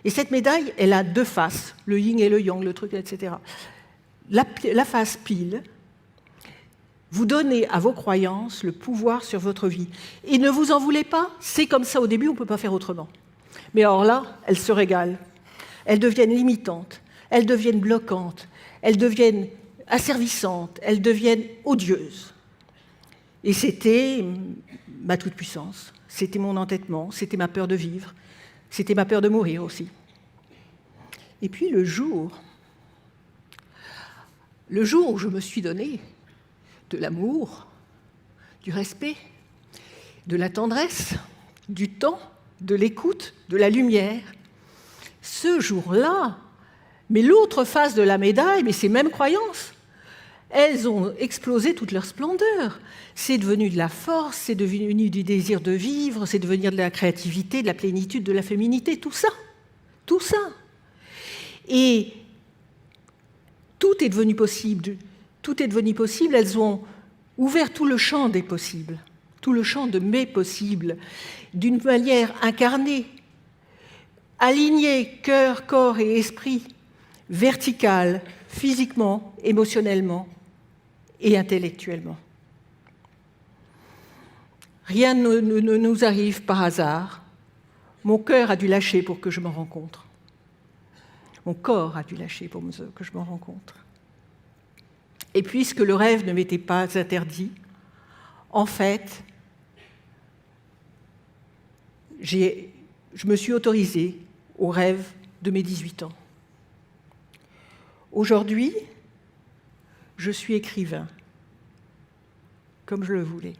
Et cette médaille, elle a deux faces, le yin et le yang, le truc, etc. La face pile, vous donnez à vos croyances le pouvoir sur votre vie. Et ne vous en voulez pas, c'est comme ça au début, on ne peut pas faire autrement. Mais alors là, elles se régalent. Elles deviennent limitantes, elles deviennent bloquantes, elles deviennent asservissantes, elles deviennent odieuses. Et c'était ma toute-puissance, c'était mon entêtement, c'était ma peur de vivre, c'était ma peur de mourir aussi. Et puis le jour où je me suis donné de l'amour, du respect, de la tendresse, du temps, de l'écoute, de la lumière, ce jour-là, mais l'autre face de la médaille, mais ces mêmes croyances, elles ont explosé toute leur splendeur. C'est devenu de la force, c'est devenu du désir de vivre, c'est devenu de la créativité, de la plénitude, de la féminité, tout ça. Tout ça. Et tout est devenu possible. Tout est devenu possible. Elles ont ouvert tout le champ des possibles, tout le champ de mes possibles, d'une manière incarnée, alignée, cœur, corps et esprit, verticale, physiquement, émotionnellement et intellectuellement. Rien ne nous arrive par hasard. Mon cœur a dû lâcher pour que je m'en rencontre. Mon corps a dû lâcher pour que je m'en rencontre. Et puisque le rêve ne m'était pas interdit, en fait, je me suis autorisée au rêve de mes 18 ans. Aujourd'hui, je suis écrivain, comme je le voulais.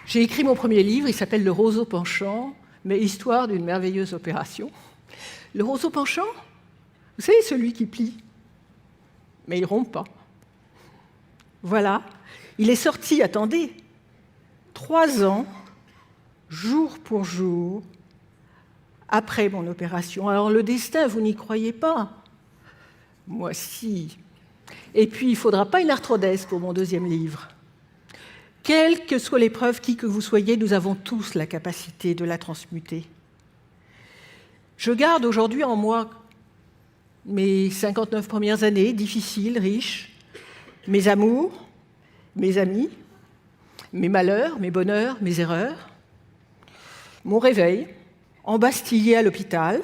J'ai écrit mon premier livre, il s'appelle « Le roseau penchant », mais histoire d'une merveilleuse opération. Le roseau penchant, vous savez, celui qui plie, mais il ne rompt pas. Voilà, il est sorti, attendez, 3 ans, jour pour jour, après mon opération. Alors le destin, vous n'y croyez pas? Moi, si. Et puis, il ne faudra pas une arthrodèse pour mon deuxième livre. Quelle que soit l'épreuve, qui que vous soyez, nous avons tous la capacité de la transmuter. Je garde aujourd'hui en moi mes 59 premières années, difficiles, riches, mes amours, mes amis, mes malheurs, mes bonheurs, mes erreurs, mon réveil, embastillé à l'hôpital.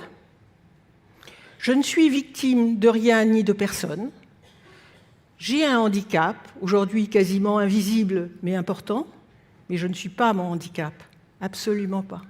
Je ne suis victime de rien ni de personne. J'ai un handicap, aujourd'hui quasiment invisible mais important, mais je ne suis pas mon handicap, absolument pas.